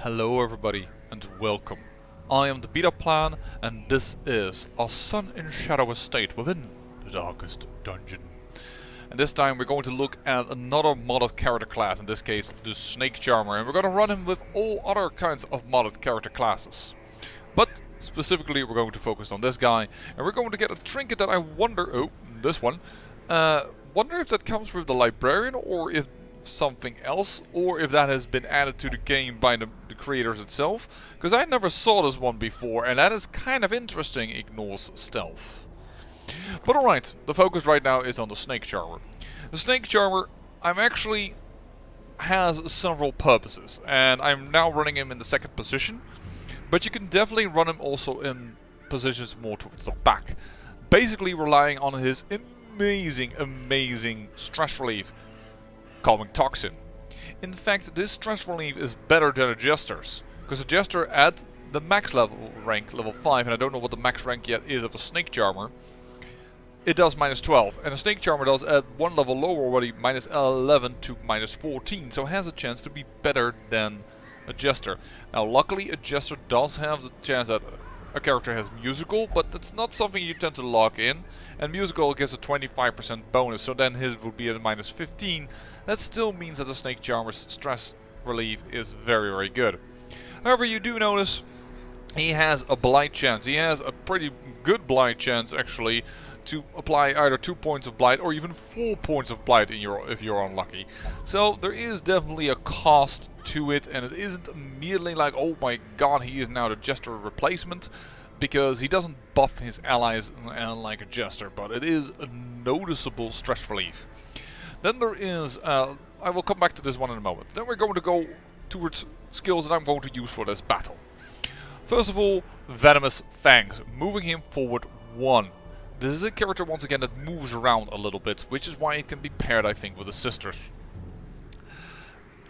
Hello everybody and welcome. I am the Beta Plan and this is a Sun in Shadow estate within the darkest dungeon. And this time we're going to look at another modded character class, in this case the Snake Charmer, and we're going to run him with all other kinds of modded character classes. But specifically we're going to focus on this guy, and we're going to get a trinket that I wonder, this one, wonder if that comes with the Librarian or if something else, or if that has been added to the game by the creators itself, because I never saw this one before, and that is kind of interesting. Ignores stealth. But alright, the focus right now is on the Snake Charmer. The Snake Charmer has several purposes, and I'm now running him in the second position, but you can definitely run him also in positions more towards the back, basically relying on his amazing stress relief, Calming Toxin. In fact, this stress relief is better than a Jester's, because a Jester at the max level rank, level 5, and I don't know what the max rank yet is of a Snake Charmer, it does minus 12, and a Snake Charmer does at one level lower already minus 11 to minus 14, so it has a chance to be better than a Jester. Now luckily a Jester does have the chance that a character has musical, but that's not something you tend to lock in, and musical gives a 25% bonus, so then his would be at minus 15. That still means that the Snake Charmer's stress relief is very good. However, you do notice he has a blight chance. He has a pretty good blight chance actually to apply either 2 points of blight or even 4 points of blight if you're unlucky. So there is definitely a cost to it, and it isn't immediately like, oh my god, he is now the Jester replacement, because he doesn't buff his allies like a Jester, but it is a noticeable stress relief. Then there is, I will come back to this one in a moment. Then we're going to go towards skills that I'm going to use for this battle. First of all, Venomous Fangs, moving him forward 1. This is a character once again that moves around a little bit, which is why it can be paired, I think, with the sisters.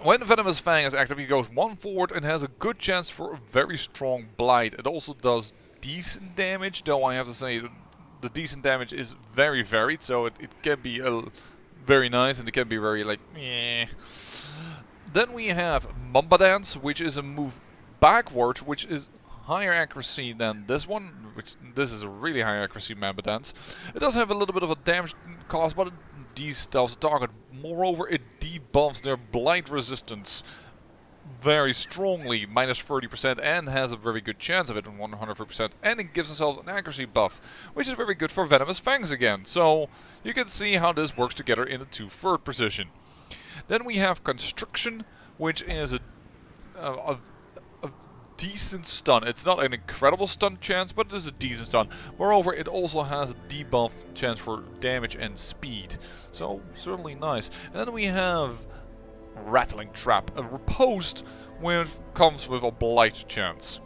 When Venomous Fang is active, he goes 1 forward and has a good chance for a very strong blight. It also does decent damage, though I have to say the decent damage is very varied, so it can be very nice and it can be very like meh. Then we have Mamba Dance, which is a move backwards, which is higher accuracy than this one, which this is a really high accuracy Mamba Dance. It does have a little bit of a damage cost, but it de-stealths the target. Moreover, it debuffs their blight resistance very strongly, minus 30%, and has a very good chance of it, 100%, and it gives itself an accuracy buff, which is very good for Venomous Fangs again. So you can see how this works together in the 2/3 position. Then we have Constriction, which is a decent stun. It's not an incredible stun chance, but it is a decent stun. Moreover, it also has a debuff chance for damage and speed, so certainly nice. And then we have Rattling Trap, a riposte which comes with a blight chance.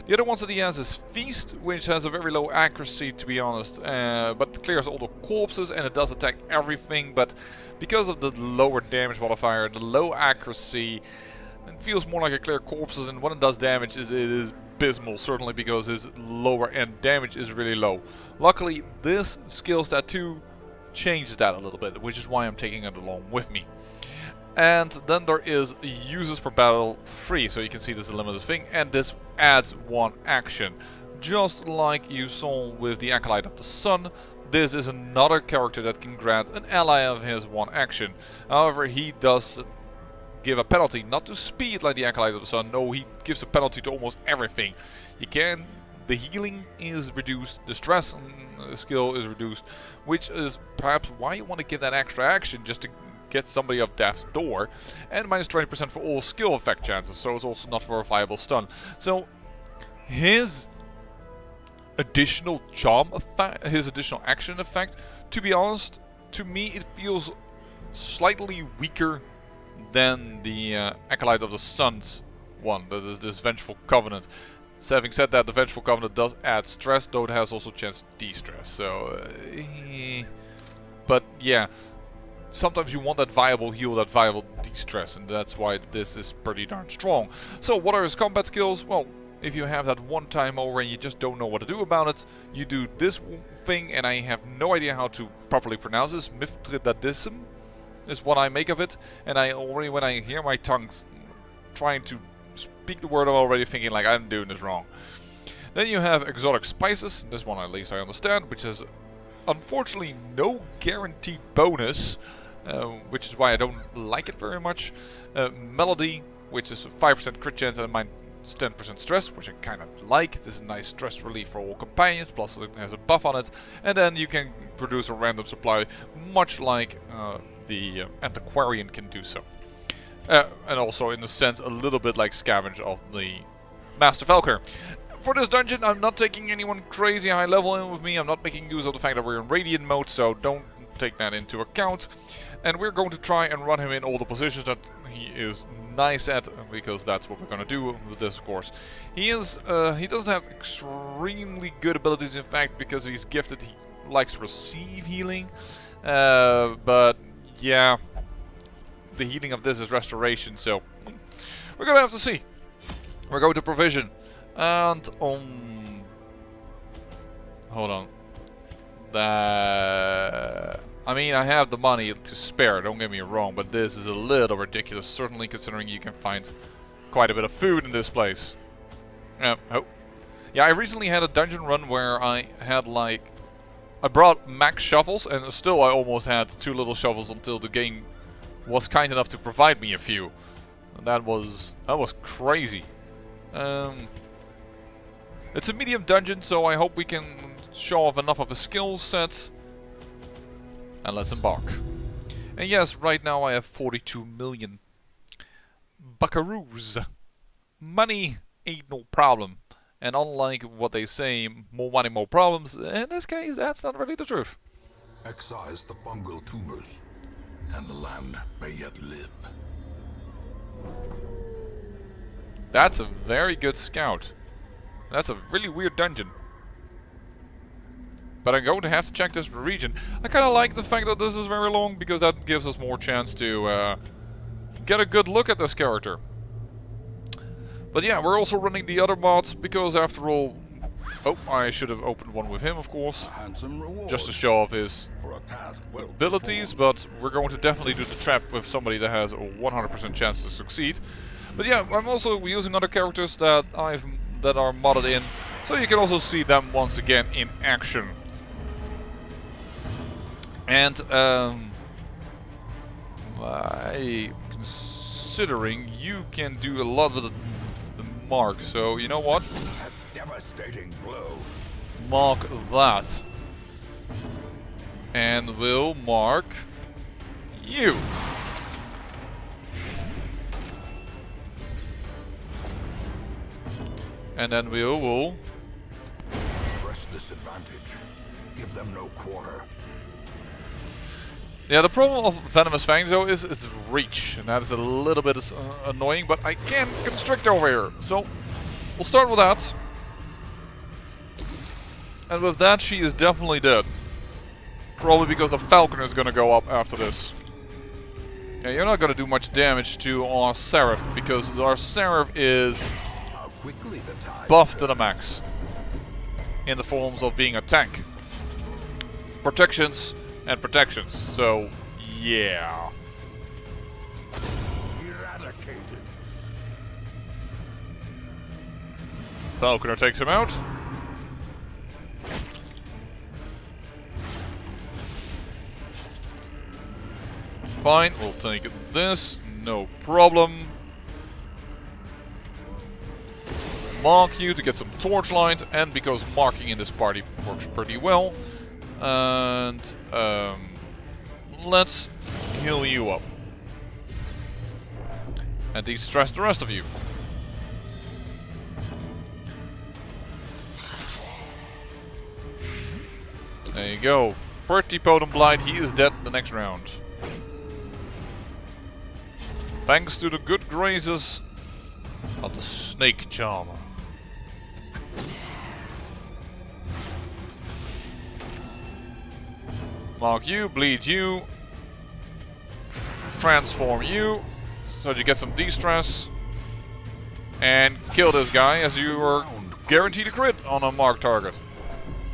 The other ones that he has is Feast, which has a very low accuracy, to be honest, but clears all the corpses and it does attack everything, but because of the lower damage modifier, the low accuracy, it feels more like a clear corpses, and when it does damage it is abysmal, certainly because his lower end damage is really low. Luckily this skill stat 2 changes that a little bit, which is why I'm taking it along with me. And then there is uses per battle 3, so you can see this is a limited thing, and this adds 1 action. Just like you saw with the Acolyte of the Sun, this is another character that can grant an ally of his 1 action. However, he does give a penalty, not to speed like the Acolyte of the Sun, no, he gives a penalty to almost everything. The healing is reduced, the stress skill is reduced, which is perhaps why you want to give that extra action, just to get somebody up death's door, and minus 20% for all skill effect chances, so it's also not for a viable stun. So his additional charm effect, his additional action effect, to be honest, to me it feels slightly weaker than the Acolyte of the Sun's one, that is this Vengeful Covenant. So having said that, the Vengeful Covenant does add stress, though it has also chance to de-stress, so but yeah, sometimes you want that viable heal, that viable de-stress, and that's why this is pretty darn strong. So what are his combat skills? Well, if you have that one time over and you just don't know what to do about it, you do this thing, and I have no idea how to properly pronounce this. Mithridadism is what I make of it, and I already, when I hear my tongue trying to speak the word, I'm already thinking like I'm doing this wrong. Then you have exotic spices. This one at least I understand, which is unfortunately no guaranteed bonus, which is why I don't like it very much. Melody, which is a 5% crit chance and minus 10% stress, which I kind of like. This is a nice stress relief for all companions, plus it has a buff on it. And then you can produce a random supply, much like the Antiquarian can do so. And also, in a sense, a little bit like Scavenge of the Master Falconer. For this dungeon, I'm not taking anyone crazy high level in with me. I'm not making use of the fact that we're in Radiant mode, so don't take that into account. And we're going to try and run him in all the positions that he is nice at, because that's what we're going to do with this, of course. He doesn't have extremely good abilities, in fact, because he's gifted. He likes to receive healing, but yeah, the healing of this is restoration, so we're going to have to see. We're going to provision. And hold on. I mean, I have the money to spare, don't get me wrong, but this is a little ridiculous, certainly considering you can find quite a bit of food in this place. Yeah, I recently had a dungeon run where I had like, I brought max shovels, and still I almost had 2 little shovels until the game was kind enough to provide me a few. And that was crazy. It's a medium dungeon, so I hope we can show off enough of the skill sets. And let's embark. And yes, right now I have 42 million buckaroos. Money ain't no problem. And unlike what they say, more money, more problems, in this case, that's not really the truth. Excise the fungal tumors, and the land may yet live. That's a very good scout. That's a really weird dungeon. But I'm going to have to check this region. I kind of like the fact that this is very long, because that gives us more chance to get a good look at this character. But yeah, we're also running the other mods, because after all... Oh, I should have opened one with him, of course. Just to show off his abilities, but we're going to definitely do the trap with somebody that has a 100% chance to succeed. But yeah, I'm also using other characters that that are modded in, so you can also see them once again in action. And considering you can do a lot with the mark, so you know what? A devastating blow. Mark that, and we'll mark you. And then we will press this advantage. Give them no quarter. Yeah, the problem of Venomous Fangs though is its reach, and that is a little bit annoying, but I can constrict over here. So we'll start with that. And with that, she is definitely dead. Probably because the Falcon is going to go up after this. Yeah, you're not going to do much damage to our Seraph, because our Seraph is buffed to the max in the forms of being a tank, protections and protections. So yeah, Eradicated. Falconer takes him out. Fine, we'll take this, no problem. Mark you to get some torchlight, and because marking in this party works pretty well. And let's heal you up. And de-stress the rest of you. There you go. Pretty potent blight, he is dead the next round. Thanks to the good graces of the Snake Charmer. Mark you, bleed you, transform you, so that you get some de-stress, and kill this guy as you are guaranteed a crit on a marked target,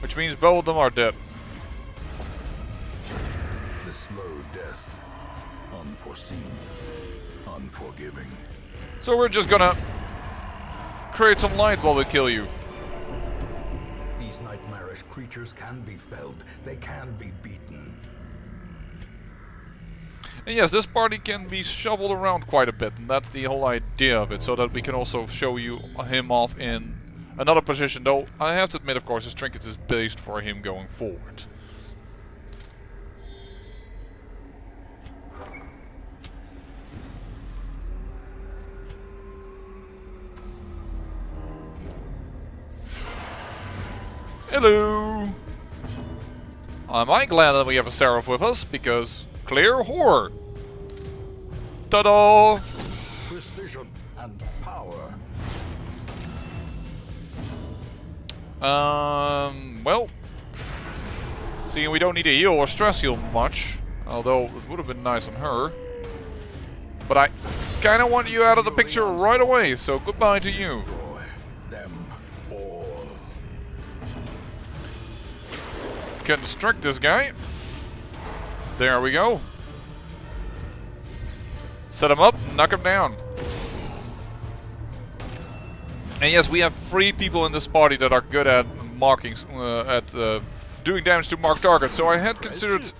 which means both of them are dead. The slow death, unforeseen, unforgiving. So we're just gonna create some light while we kill you. These nightmarish creatures can be felled. They can be beaten. And yes, this party can be shoveled around quite a bit, and that's the whole idea of it, so that we can also show you him off in another position, though I have to admit, of course, his trinket is based for him going forward. Hello! Am I glad that we have a Seraph with us, because clear horror! Ta-da! Precision and power. Well, seeing we don't need a heal or stress heal much, although it would have been nice on her. But I kind of want you out of the picture right away, so goodbye to you. Destroy them all. Constrict this guy. There we go. Set him up, knock him down. And yes, we have 3 people in this party that are good at marking, doing damage to marked targets. So I had considered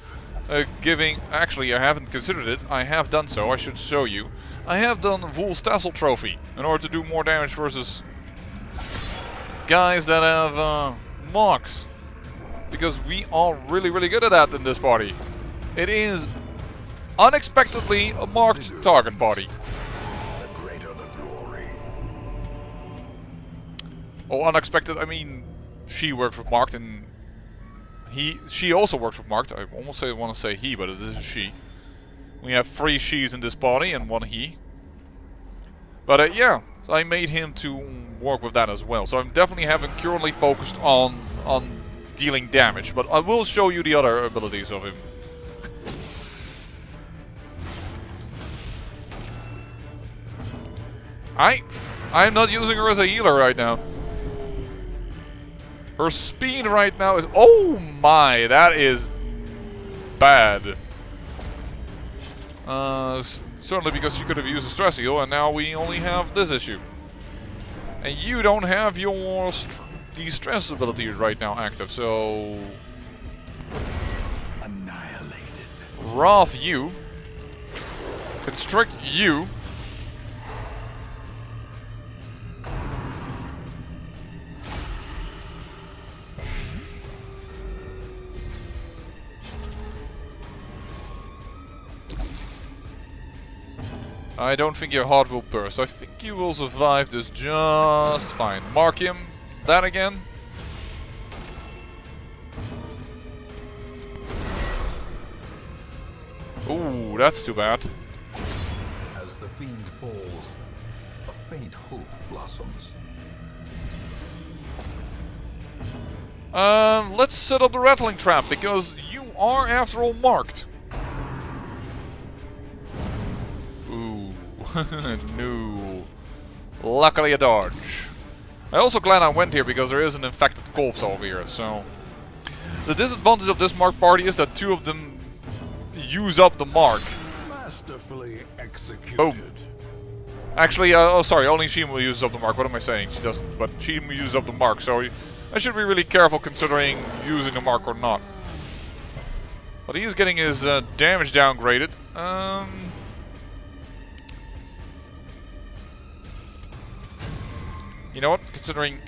giving. Actually, I haven't considered it. I have done so. I should show you. I have done Vol's Tassel Trophy in order to do more damage versus guys that have marks, because we are really, really good at that in this party. It is unexpectedly a marked target party. The greater the glory. Oh, unexpected, I mean, she works with marked and she also works with marked. I almost want to say he, but it is a she. We have 3 she's in this party and 1 he. But yeah, so I made him to work with that as well. So I'm definitely currently focused on dealing damage, but I will show you the other abilities of him. I'm not using her as a healer right now. Her speed right now is... Oh my, that is bad. Certainly because she could have used a stress heal, and now we only have this issue. And you don't have your de-stress ability right now active, so... Annihilated. Wrath you. Constrict you. I don't think your heart will burst. I think you will survive this just fine. Mark him. That again. Ooh, that's too bad. As the fiend falls, a faint hope blossoms. Let's set up the rattling trap, because you are after all marked. Ooh. No. Luckily a dodge. I'm also glad I went here because there is an infected corpse over here, so... The disadvantage of this mark party is that 2 of them use up the mark. Masterfully executed. Boom. Actually, oh sorry, only she will use up the mark. What am I saying? She doesn't, but she uses up the mark, so I should be really careful considering using the mark or not. But he is getting his damage downgraded. You know what? Considering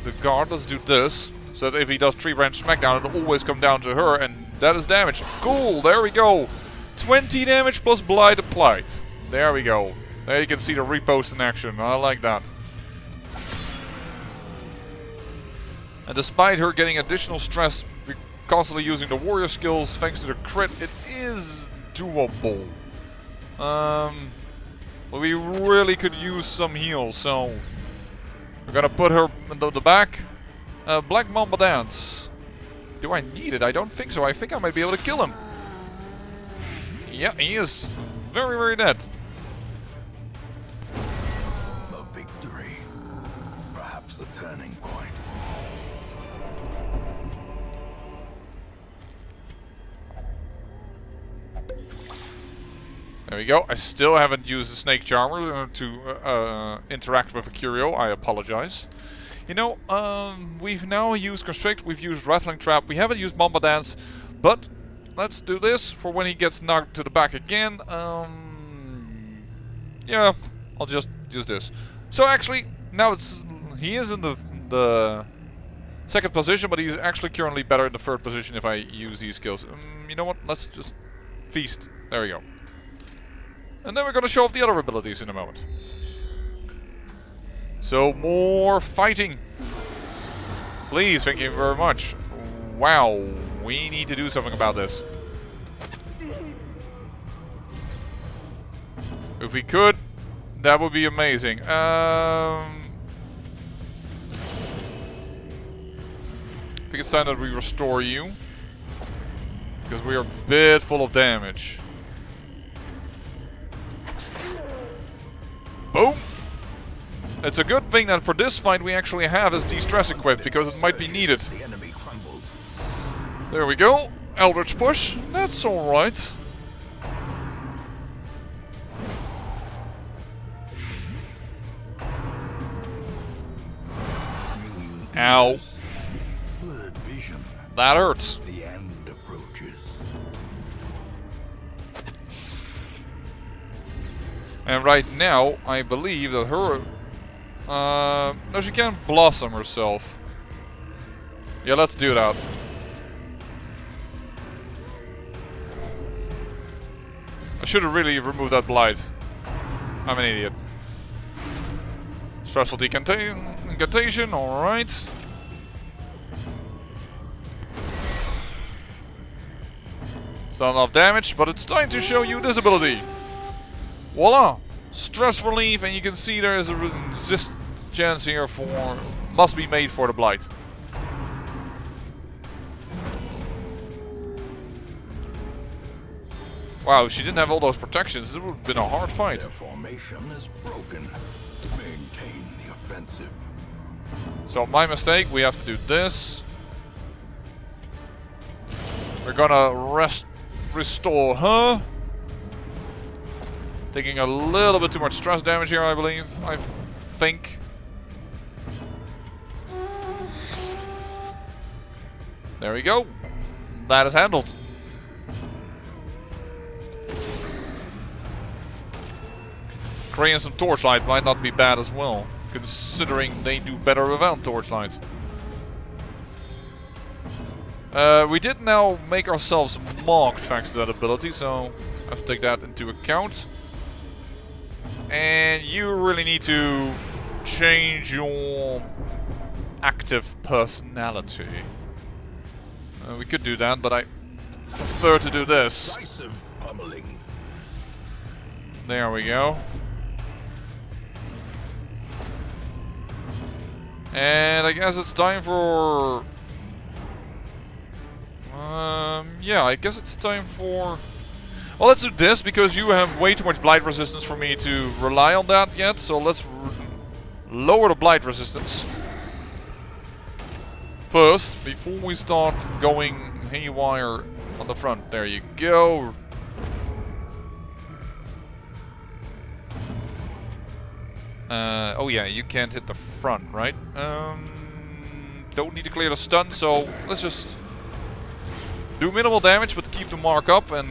the guard, let's do this. So that if he does 3-branch smackdown, it'll always come down to her, and that is damage. Cool, there we go. 20 damage plus blight applied. There we go. There you can see the repost in action. I like that. And despite her getting additional stress, constantly using the warrior skills thanks to the crit, it is doable. But we really could use some heals, so we're gonna put her in the back. Black Mamba Dance. Do I need it? I don't think so. I think I might be able to kill him. Yeah, he is very, very dead. A victory. Perhaps the turning point. There we go. I still haven't used the snake charmer to interact with a curio. I apologize. You know, we've now used constrict, we've used rattling trap, we haven't used mamba dance, but let's do this for when he gets knocked to the back again. Yeah, I'll just use this. So actually, now he is in the second position, but he's actually currently better in the third position if I use these skills. You know what? Let's just feast. There we go. And then we're gonna show off the other abilities in a moment. So more fighting. Please, thank you very much. Wow, we need to do something about this. If we could, that would be amazing. I think it's time that we restore you. Because we are a bit full of damage. Boom! It's a good thing that for this fight we actually have his de-stress equipped, because it might be needed. There we go. Eldritch push. That's alright. Ow. That hurts. The end approaches. And right now, I believe that her... no, she can't blossom herself. Yeah, let's do that. I should have really removed that blight. I'm an idiot. Stressful decantation, alright. It's not enough damage, but it's time to show you this ability. Voila! Stress relief, and you can see there is a resist chance here for... must be made for the blight. Wow, if she didn't have all those protections, it would have been a hard fight. Their formation is broken. Maintain the offensive. So my mistake, we have to do this. We're gonna restore her. Taking a little bit too much stress damage here, I believe. I think. There we go. That is handled. Creating some torchlight might not be bad as well, considering they do better without torchlight. We did now make ourselves marked thanks to that ability, so I have to take that into account. And you really need to change your active personality. We could do that, but I prefer to do this. Decisive pummeling. There we go. And I guess it's time for... yeah, I guess it's time for... Well, let's do this, because you have way too much blight resistance for me to rely on that yet. So let's lower the blight resistance first, before we start going haywire on the front. There you go. Oh yeah, you can't hit the front, right? Don't need to clear the stun, so let's just do minimal damage, but keep the mark up and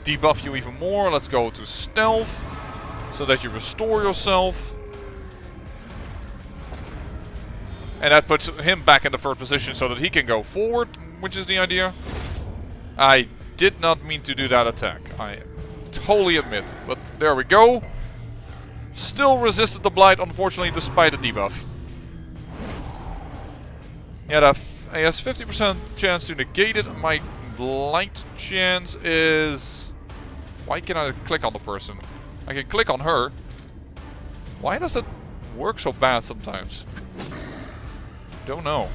debuff you even more. Let's go to stealth, so that you restore yourself. And that puts him back in the third position so that he can go forward, which is the idea. I did not mean to do that attack, I totally admit. But there we go. Still resisted the blight, unfortunately, despite the debuff. Yeah, he has 50% chance to negate it. My blight chance is... Why can I click on the person? I can click on her. Why does that work so bad sometimes? Don't know.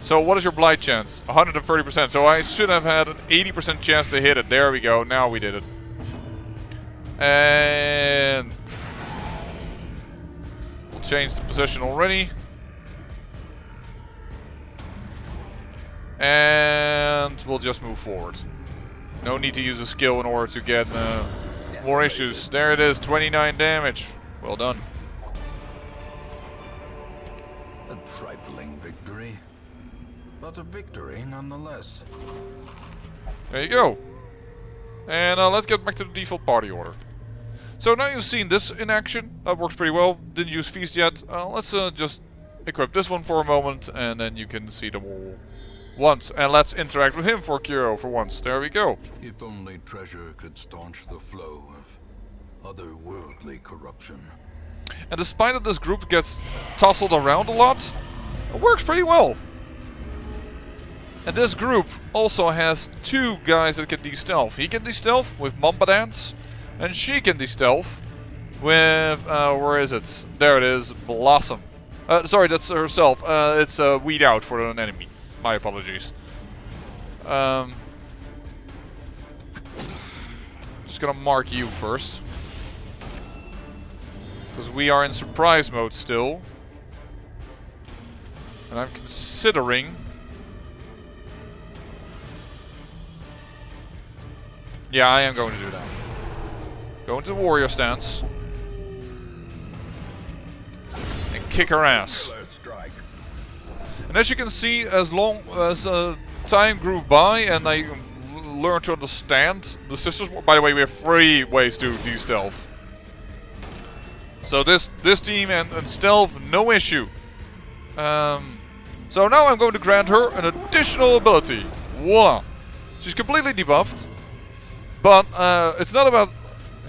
So what is your blight chance? 130%. So I should have had an 80% chance to hit it. There we go. Now we did it. And we'll change the position already. And we'll just move forward. No need to use a skill in order to get more issues. There it is, 29 damage. Well done. A trifling victory, but a victory nonetheless. There you go. And let's get back to the default party order. So now you've seen this in action. That works pretty well. Didn't use Feast yet. Let's just equip this one for a moment, and then you can see them all once. And let's interact with him for Kuro for once. There we go. If only treasure could staunch the flow of otherworldly corruption. And despite that this group gets tousled around a lot, it works pretty well. And this group also has two guys that can de-stealth. He can de-stealth with Mamba Dance, and she can de-stealth with, where is it? There it is, Blossom. Sorry, that's herself. It's Weed Out for an enemy. My apologies. Just gonna mark you first. Because we are in surprise mode still. And I'm considering... Yeah, I am going to do that. Go into warrior stance. And kick her ass. And as you can see, as long as time grew by and I learned to understand the systems... By the way, we have 3 ways to de-stealth. So this team and stealth, no issue. So now I'm going to grant her an additional ability. Voila. She's completely debuffed. But it's not about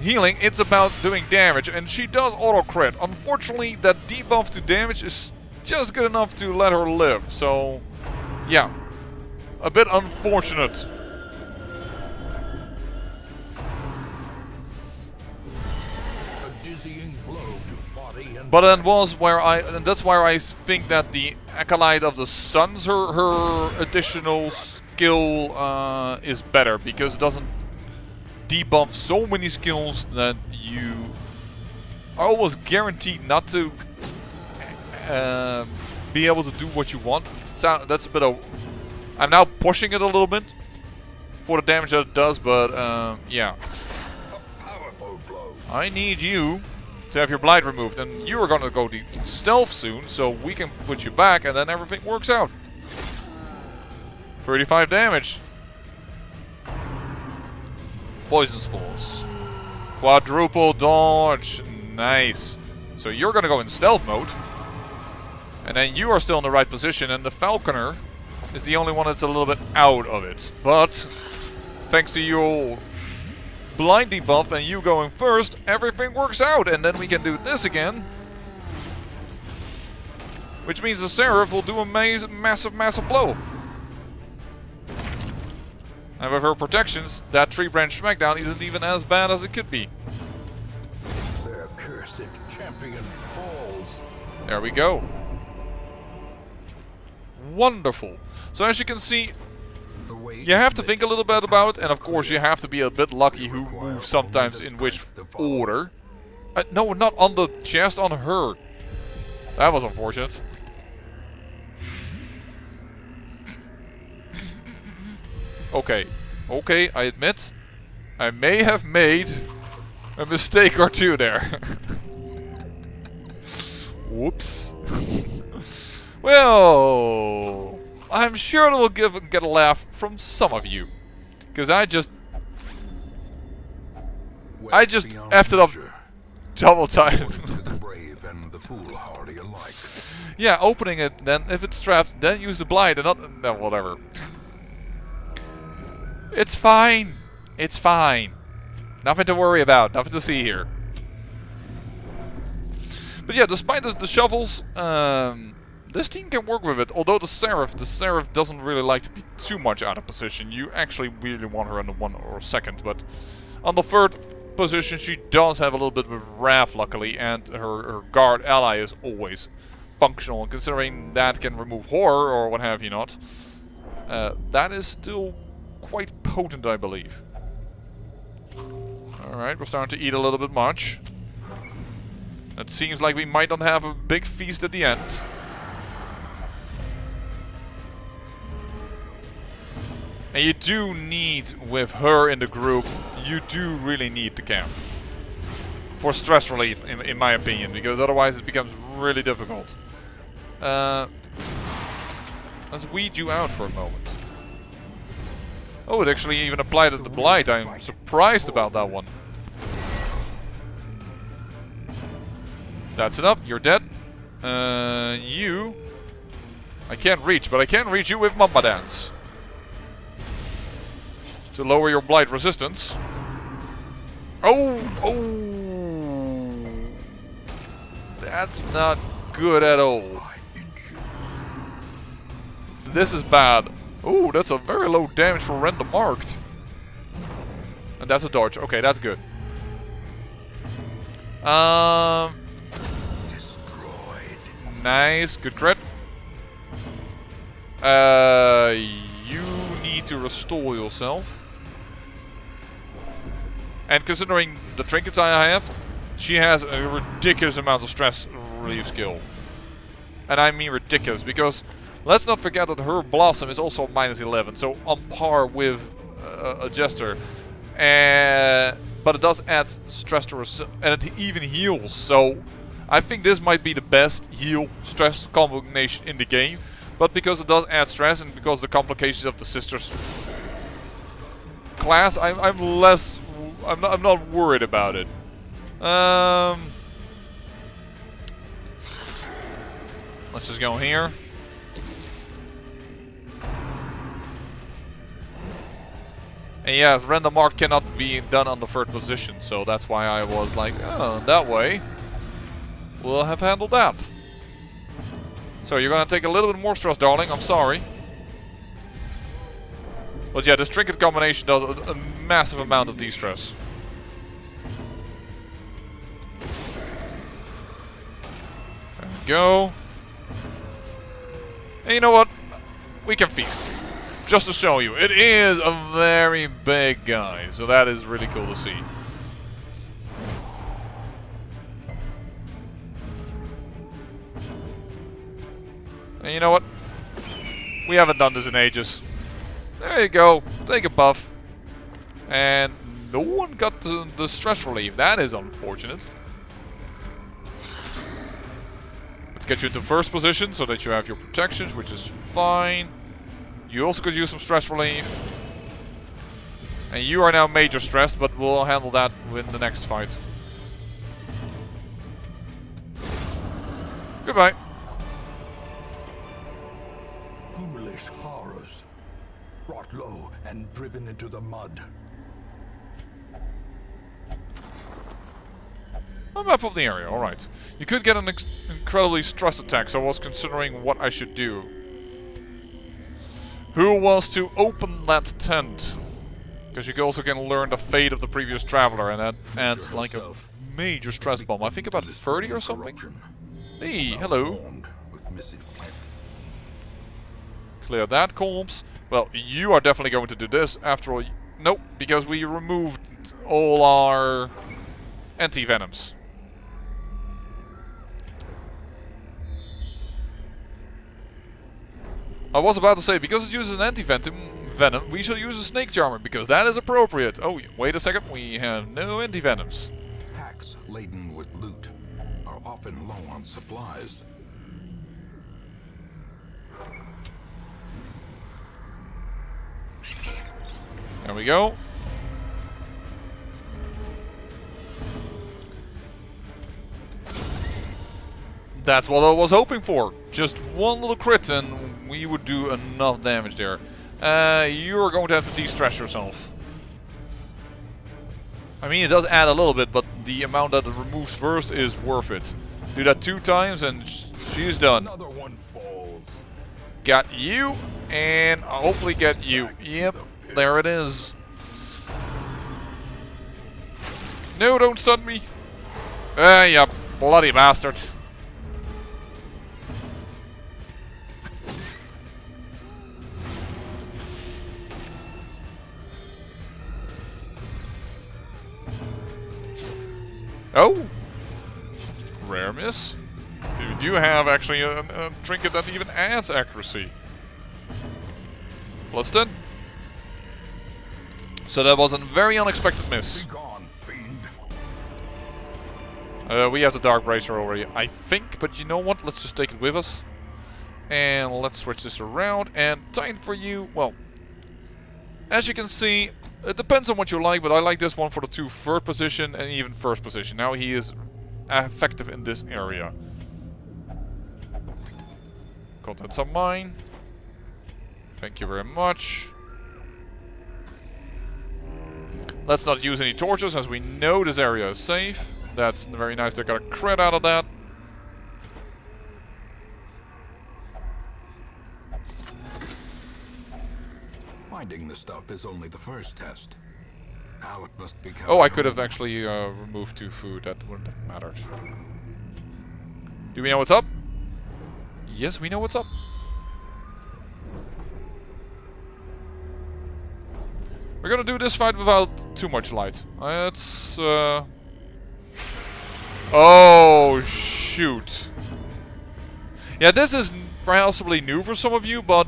healing, it's about doing damage. And she does auto-crit. Unfortunately, that debuff to damage is just good enough to let her live. So, yeah. A bit unfortunate. But that was where and that's where I think that the Acolyte of the Suns, her additional skill is better, because it doesn't debuff so many skills that you are almost guaranteed not to be able to do what you want. So that's a bit of... I'm now pushing it a little bit for the damage that it does, but yeah. I need you to have your blight removed, and you are going to go stealth soon, so we can put you back, and then everything works out. 35 damage. Poison spores. Quadruple dodge. Nice. So you're going to go in stealth mode, and then you are still in the right position, and the Falconer is the only one that's a little bit out of it. But thanks to your blind debuff and you going first, everything works out, and then we can do this again, which means the Seraph will do a massive blow. And with her protections, that 3-branch smackdown isn't even as bad as it could be. Their cursed champion falls. There we go. Wonderful. So as you can see, you have to think a little bit about it, and of course you have to be a bit lucky who moves sometimes in which order. No, not on the chest, on her. That was unfortunate. Okay, I admit, I may have made a mistake or two there. Whoops. Well, I'm sure it will get a laugh from some of you, because I just effed it up double time. Yeah, opening it, then if it's trapped, then use the blind, and not... No, whatever. It's fine. It's fine. Nothing to worry about. Nothing to see here. But yeah, despite the shovels, this team can work with it. Although the Seraph doesn't really like to be too much out of position. You actually really want her on the 1 or 2nd, but on the 3rd position she does have a little bit of wrath, luckily, and her guard ally is always functional. And considering that can remove horror or what have you not, that is still quite potent, I believe. Alright, we're starting to eat a little bit much. It seems like we might not have a big feast at the end. And you do need, with her in the group, you do really need the camp. For stress relief, in my opinion, because otherwise it becomes really difficult. Let's weed you out for a moment. Oh, it actually even applied at the blight. I'm surprised about that one. That's enough. You're dead. You... I can't reach, but I can reach you with Mamba Dance. To lower your blight resistance. Oh! Oh! That's not good at all. This is bad. Oh, that's a very low damage for random marked. And that's a dodge. Okay, that's good. Destroyed. Nice. Good crit. You need to restore yourself. And considering the trinkets I have, she has a ridiculous amount of stress relief skill. And I mean ridiculous, because let's not forget that her Blossom is also -11, so on par with a Jester. But it does add stress to her, and it even heals. So I think this might be the best heal-stress combination in the game. But because it does add stress, and because the complications of the sisters class, I'm not worried about it. Let's just go here. And yeah, random mark cannot be done on the third position, so that's why I was like, oh, that way we'll have handled that. So you're gonna take a little bit more stress, darling. I'm sorry. But yeah, this trinket combination does a massive amount of de-stress. There we go. And you know what? We can feast. Just to show you. It is a very big guy. So that is really cool to see. And you know what? We haven't done this in ages. There you go. Take a buff. And no one got the stress relief. That is unfortunate. Let's get you into first position so that you have your protections, which is fine. You also could use some stress relief. And you are now major stressed, but we'll handle that in the next fight. Goodbye. Foolish horrors. Brought low and driven into the mud. A map of the area, alright. You could get an incredibly stress attack, so I was considering what I should do. Who wants to open that tent? Because you also can learn the fate of the previous traveler, and that adds like a major stress bomb. I think about 30 or something. Hey, hello. Clear that corpse. Well, you are definitely going to do this. After all, nope, because we removed all our anti-venoms. I was about to say, because it uses an anti-venom, we shall use a snake charmer, because that is appropriate. Oh, wait a second, we have no anti-venoms. Packs laden with loot are often low on supplies. There we go. That's what I was hoping for. Just one little crit and we would do enough damage there. You're going to have to de-stress yourself. I mean, it does add a little bit, but the amount that it removes first is worth it. Do that 2 times and she's done. Another one falls. Got you, and I'll hopefully get you. Yep, there it is. No, don't stun me. You bloody bastard. Oh! Rare miss. You do have actually a trinket that even adds accuracy. +10. So that was a very unexpected miss. Be gone, fiend. We have the Dark Bracer already, I think. But you know what? Let's just take it with us. And let's switch this around. And Titan for you, well, as you can see, it depends on what you like, but I like this one for the 2 third position and even first position. Now he is effective in this area. Contents are mine. Thank you very much. Let's not use any torches as we know this area is safe. That's very nice. They got a crit out of that. Finding the stuff is only the first test. Now it must be. Oh, I could have actually removed 2 food. That wouldn't have mattered. Do we know what's up? Yes, we know what's up. We're gonna do this fight without too much light. Let's. Oh shoot! Yeah, this is possibly new for some of you, but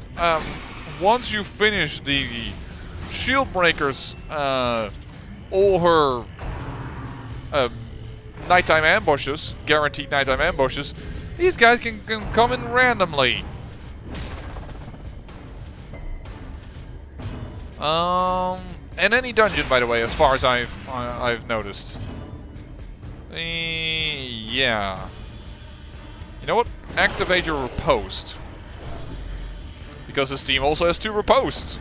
once you finish the shield breakers, all her nighttime ambushes, guaranteed nighttime ambushes, these guys can come in randomly. In any dungeon, by the way, as far as I've noticed. Yeah. You know what? Activate your riposte. Because this team also has 2 ripostes.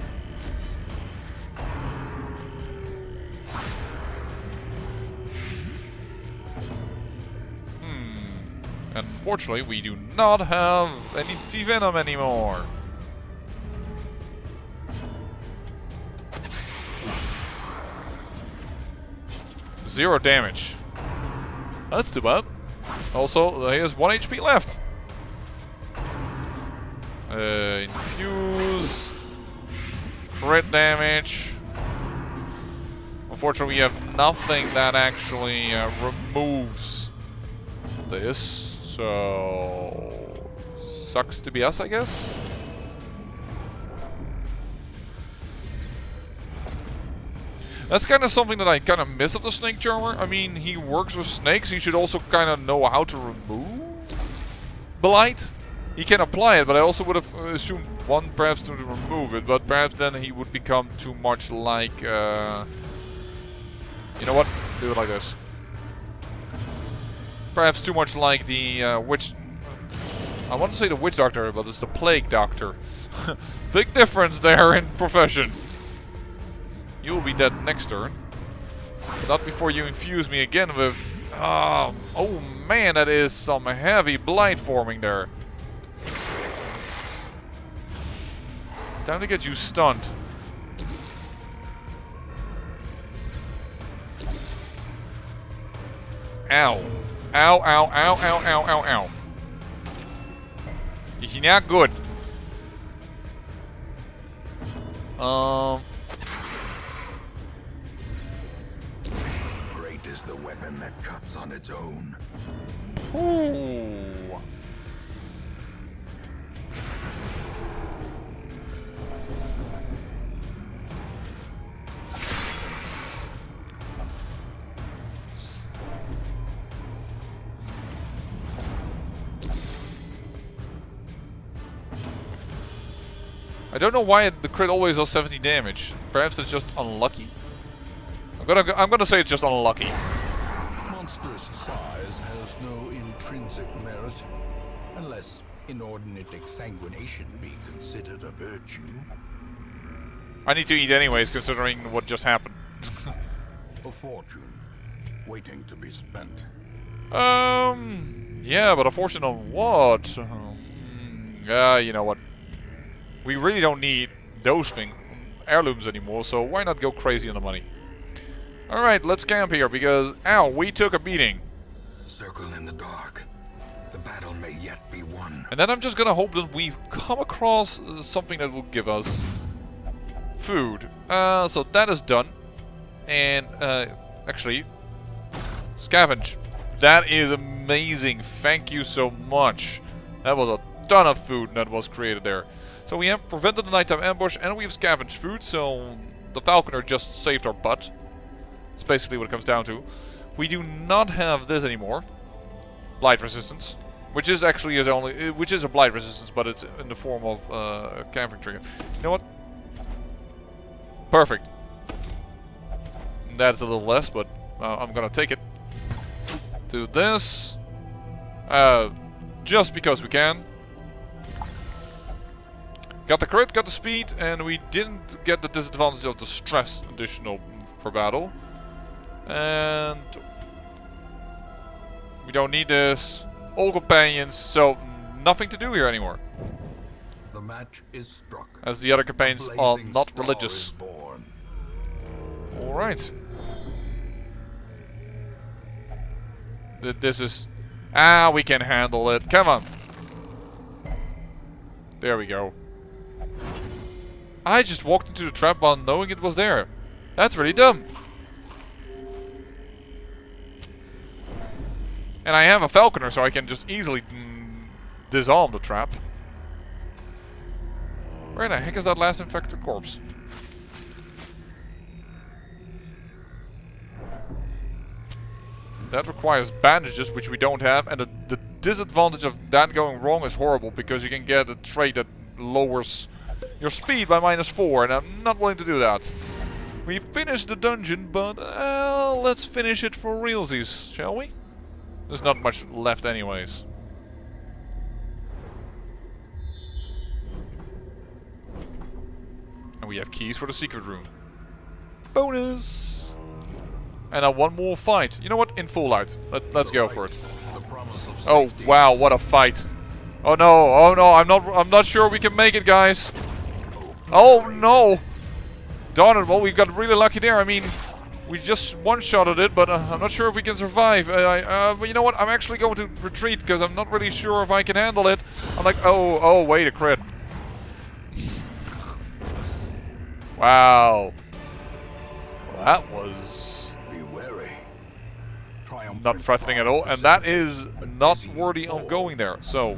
Unfortunately, we do not have any T-Venom anymore. Zero damage. That's too bad. Also, he has 1 HP left. Infuse. Crit damage. Unfortunately, we have nothing that actually removes this. So... sucks to be us, I guess. That's kind of something that I kind of miss of the Snake Charmer. I mean, he works with snakes. He should also kind of know how to remove Blight. He can apply it, but I also would have assumed one perhaps to remove it. But perhaps then he would become too much like... you know what? Do it like this. Perhaps too much like the Witch... I want to say the Witch Doctor, but it's the Plague Doctor. Big difference there in profession. You will be dead next turn. Not before you infuse me again with... oh man, that is some heavy blight forming there. Time to get you stunned. Ow. Ow, ow, ow, ow, ow, ow, ow. Is he not good? Great is the weapon that cuts on its own. Ooh. I don't know why the crit always does 70 damage. Perhaps it's just unlucky. I'm gonna say it's just unlucky. Monstrous size has no intrinsic merit, unless inordinate exsanguination be considered a virtue. I need to eat anyways, considering what just happened. A fortune, waiting to be spent. Yeah, but a fortune on what? You know what? We really don't need those heirlooms anymore, so why not go crazy on the money? Alright, let's camp here, because, ow, we took a beating. Circle in the dark. The battle may yet be won. And then I'm just gonna hope that we come across something that will give us food. So that is done. And, actually, scavenge. That is amazing. Thank you so much. That was a ton of food that was created there. So we have prevented the nighttime ambush and we have scavenged food, so the falconer just saved our butt. It's basically what it comes down to. We do not have this anymore. Blight resistance. Which is actually which is a blight resistance, but it's in the form of a camping trigger. You know what? Perfect. That's a little less, but I'm gonna take it. Do this. Just because we can. Got the crit, got the speed, and we didn't get the disadvantage of the stress additional for battle. And we don't need this. All companions, so nothing to do here anymore. The match is struck. As the other companions are not religious. Alright. This is... we can handle it. Come on. There we go. I just walked into the trap while knowing it was there. That's really dumb. And I have a falconer, so I can just easily disarm the trap. Where the heck is that last infected corpse? That requires bandages, which we don't have, and the disadvantage of that going wrong is horrible, because you can get a trait that lowers your speed by -4, and I'm not willing to do that. We finished the dungeon, but let's finish it for realsies, shall we? There's not much left anyways. And we have keys for the secret room. Bonus! And now one more fight. You know what? In full light. Let's go for it. Oh wow, what a fight. Oh no, I'm not sure we can make it, guys. Oh no! Darn it, well we got really lucky there. I mean, we just one-shotted it, but I'm not sure if we can survive. But you know what? I'm actually going to retreat because I'm not really sure if I can handle it. I'm like, oh, wait, a crit. Wow. Well, that was Be wary. not threatening at all, and that is not worthy of going there. So,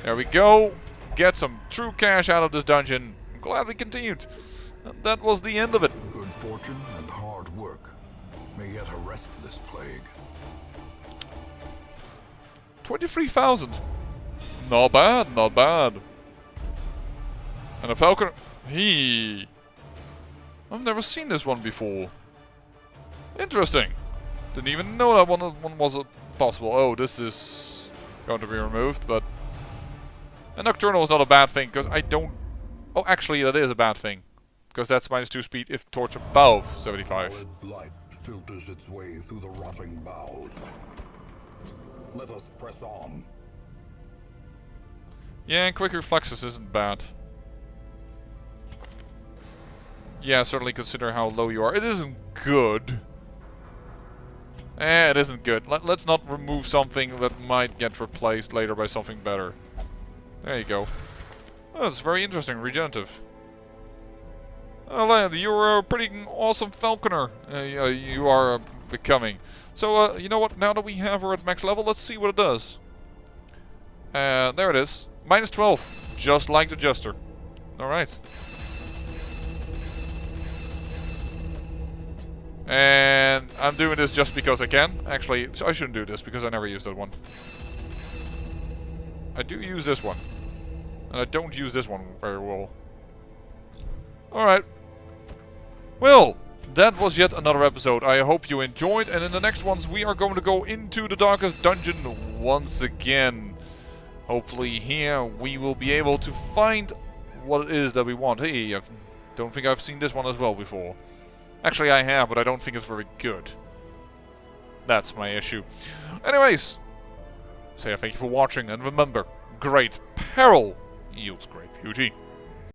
there we go. Get some true cash out of this dungeon. I'm glad we continued. And that was the end of it. Good fortune and hard work may yet arrest this plague. 23,000. Not bad, not bad. And a falcon. I've never seen this one before. Interesting. Didn't even know that one was possible. Oh, this is going to be removed, but a nocturnal is not a bad thing because I don't. Oh, actually, that is a bad thing. Because that's -2 speed if torch above 75. Solid light filters its way through the rotting boughs. Let us press on. Yeah, and quick reflexes isn't bad. Yeah, certainly consider how low you are. It isn't good. It isn't good. Let's not remove something that might get replaced later by something better. There you go. Oh, that's very interesting. Regenerative. Oh, Land, you're a pretty awesome falconer. You are becoming. So, you know what? Now that we have her at max level, let's see what it does. There it is. -12. Just like the Jester. Alright. And I'm doing this just because I can. Actually, I shouldn't do this because I never use that one. I do use this one. And I don't use this one very well. Alright. Well, that was yet another episode. I hope you enjoyed. And in the next ones, we are going to go into the darkest dungeon once again. Hopefully here we will be able to find what it is that we want. Hey, I don't think I've seen this one as well before. Actually, I have, but I don't think it's very good. That's my issue. Anyways, say thank you for watching, and remember, great peril yields great beauty.